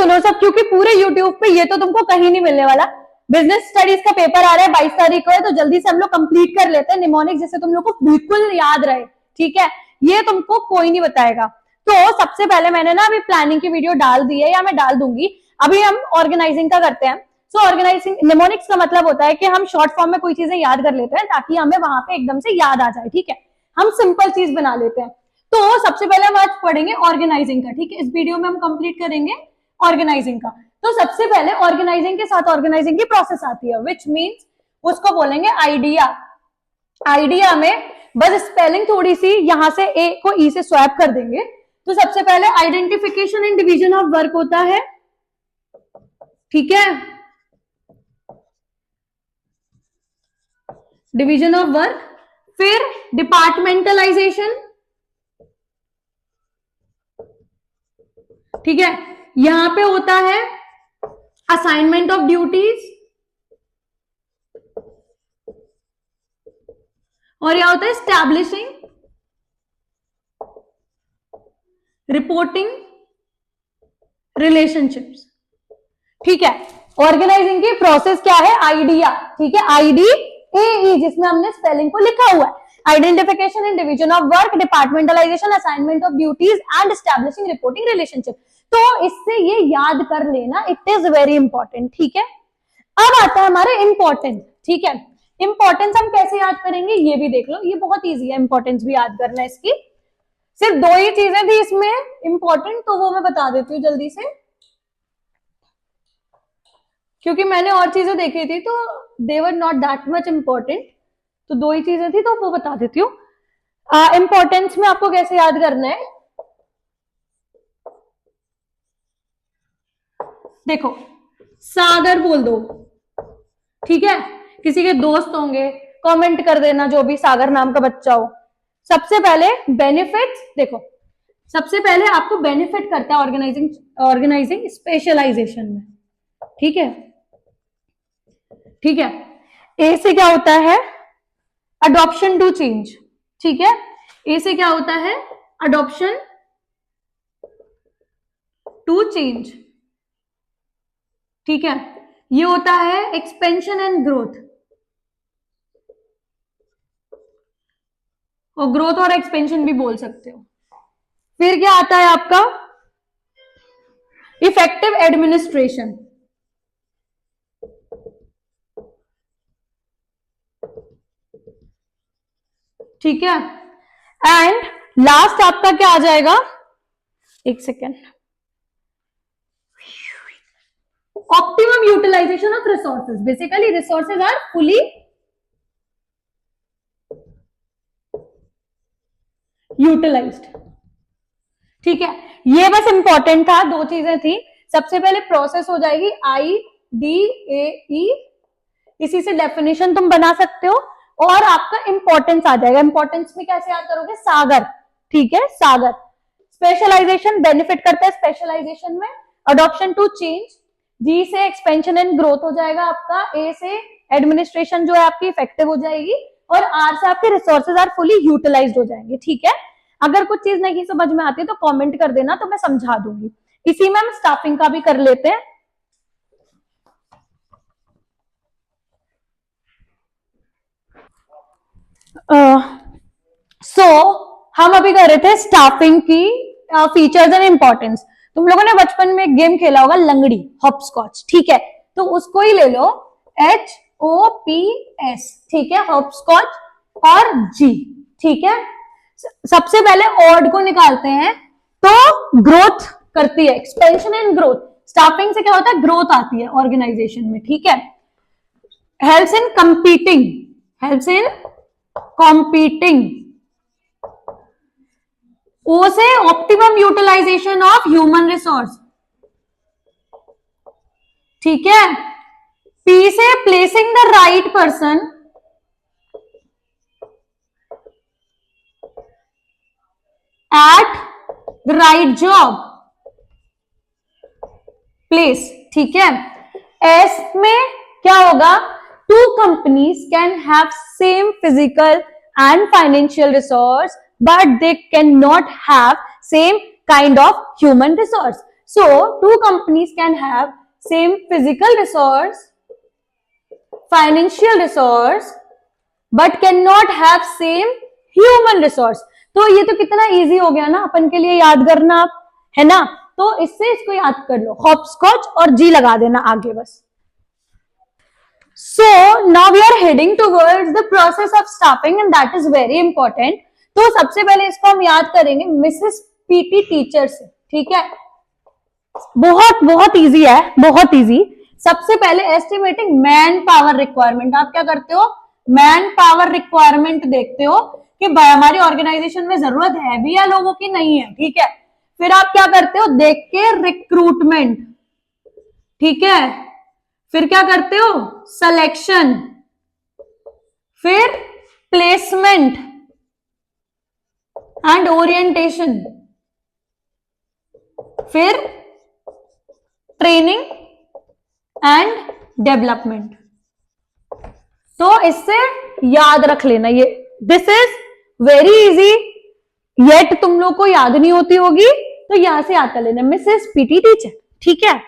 सुनो सब, क्योंकि पूरे यूट्यूब पे ये तो तुमको कहीं नहीं मिलने वाला। बिजनेस स्टडीज का पेपर आ रहा है 22 तारीख को है, तो जल्दी से हम लोग कंप्लीट कर लेते हैं निमोनिक्स, जिससे तुम लोग को बिल्कुल याद रहे। ठीक है, ये तुमको कोई नहीं बताएगा। तो सबसे पहले मैंने ना अभी प्लानिंग की वीडियो डाल दी है, या मैं डाल दूंगी। अभी हम ऑर्गेनाइजिंग का करते हैं। सो ऑर्गेनाइजिंग निमोनिक्स का मतलब होता है कि हम शॉर्ट फॉर्म में कोई चीजें याद कर लेते हैं, ताकि हमें वहां पे एकदम से याद आ जाए। ठीक है, हम सिंपल चीज बना लेते हैं। तो सबसे पहले हम आज पढ़ेंगे ऑर्गेनाइजिंग का। ठीक है, इस वीडियो में हम कंप्लीट करेंगे ऑर्गेनाइजिंग का। तो सबसे पहले ऑर्गेनाइजिंग के साथ ऑर्गेनाइजिंग की प्रोसेस आती है, विच मीन्स उसको बोलेंगे आइडिया। आइडिया में बस स्पेलिंग थोड़ी सी यहां से ए को ई से स्वैप कर देंगे। तो सबसे पहले identification and division of work होता है। ठीक है, डिवीजन ऑफ वर्क। फिर डिपार्टमेंटलाइजेशन। ठीक है, यहां पे होता है असाइनमेंट ऑफ ड्यूटीज, और यह होता है एस्टैब्लिशिंग, रिपोर्टिंग, रिलेशनशिप्स। ठीक है, ऑर्गेनाइजिंग की प्रोसेस क्या है? आइडिया। ठीक है, आईडी ए ई, जिसमें हमने स्पेलिंग को लिखा हुआ है। Identification and division of work, departmentalisation, assignment of duties and establishing, reporting, relationship. तो इससे ये याद कर लेना, इट इज वेरी इंपॉर्टेंट। ठीक है, अब आता है हमारे इंपॉर्टेंस। ठीक है, इंपॉर्टेंस हम कैसे याद करेंगे ये भी देख लो, ये बहुत ईजी है इंपॉर्टेंस भी याद करना। इसकी सिर्फ दो ही चीजें थी इसमें इंपॉर्टेंट, तो वो मैं बता देती हूँ जल्दी से, क्योंकि मैंने और चीजें देखी थी तो they were not that much important. तो दो ही चीजें थी, तो वो बता देती हूँ। इंपॉर्टेंस में आपको कैसे याद करना है, देखो, सागर बोल दो। ठीक है, किसी के दोस्त होंगे, कमेंट कर देना जो भी सागर नाम का बच्चा हो। सबसे पहले बेनिफिट्स देखो, सबसे पहले आपको बेनिफिट करता है ऑर्गेनाइजिंग स्पेशलाइजेशन में। ठीक है, ठीक है, ए से क्या होता है? Adoption to change. ठीक है, ए से क्या होता है? Adoption to change. ठीक है, ये होता है एक्सपेंशन एंड ग्रोथ, और ग्रोथ और एक्सपेंशन भी बोल सकते हो। फिर क्या आता है आपका? Effective administration. ठीक है, एंड लास्ट आपका क्या आ जाएगा? एक second, optimum utilisation of resources. Basically resources are fully utilised. ठीक है, ये बस इंपॉर्टेंट था, दो चीजें थी। सबसे पहले प्रोसेस हो जाएगी IDAE, इसी से डेफिनेशन तुम बना सकते हो, और आपका इंपॉर्टेंस आ जाएगा। इंपॉर्टेंस में कैसे याद करोगे? सागर। ठीक है, सागर। स्पेशलाइजेशन बेनिफिट करता है स्पेशलाइजेशन में। अडॉप्शन टू चेंज, जी से एक्सपेंशन एंड ग्रोथ हो जाएगा आपका। ए से एडमिनिस्ट्रेशन जो है आपकी इफेक्टिव हो जाएगी, और आर से आपके रिसोर्सेज आर फुली यूटिलाइज्ड हो जाएंगे। ठीक है, अगर कुछ चीज नहीं समझ में आती तो कमेंट कर देना, तो मैं समझा दूंगी। इसी में हम स्टाफिंग का भी कर लेते हैं। हम अभी कर रहे थे स्टाफिंग की फीचर्स एंड इंपॉर्टेंस। तुम लोगों ने बचपन में गेम खेला होगा लंगड़ी, हॉपस्कॉच। ठीक है, तो उसको ही ले लो, HOPS। ठीक है, हॉपस्कॉच और G। ठीक है, सबसे पहले ऑड को निकालते हैं, तो ग्रोथ करती है, एक्सपेंशन एंड ग्रोथ। स्टाफिंग से क्या होता है? ग्रोथ आती है ऑर्गेनाइजेशन में। ठीक है, helps in competing, helps in competing. O से optimum utilisation of human resource. ठीक है, पी से placing the right person at the right job place. ठीक है, एस में क्या होगा? Two companies can have same physical and financial resource, but they cannot have same kind of human resource. So two companies can have same physical resource, financial resource, but can not have same human resource. तो ये तो कितना easy हो गया ना अपन के लिए याद करना, है ना। तो इससे इसको याद कर लो, हॉपस्कॉच और जी लगा देना आगे बस। So now we are heading towards the process of staffing and that is very important. तो सबसे पहले इसको हम याद करेंगे मिसेस पीटी टीचर से, ठीक है। बहुत बहुत इजी है, बहुत इजी। सबसे पहले एस्टिमेटिंग मैन पावर रिक्वायरमेंट। आप क्या करते हो, मैन पावर रिक्वायरमेंट देखते हो कि भाई हमारी ऑर्गेनाइजेशन में जरूरत है भी या लोगों की नहीं है, ठीक है। फिर आप क्या करते हो, देख के रिक्रूटमेंट, ठीक है। फिर क्या करते हो, सिलेक्शन, फिर प्लेसमेंट एंड ओरिएंटेशन, फिर ट्रेनिंग एंड डेवलपमेंट। तो इससे याद रख लेना, ये this is very easy, yet तुम लोग को याद नहीं होती होगी तो यहां से याद कर लेना, मिसेस पीटी टीचर, ठीक है।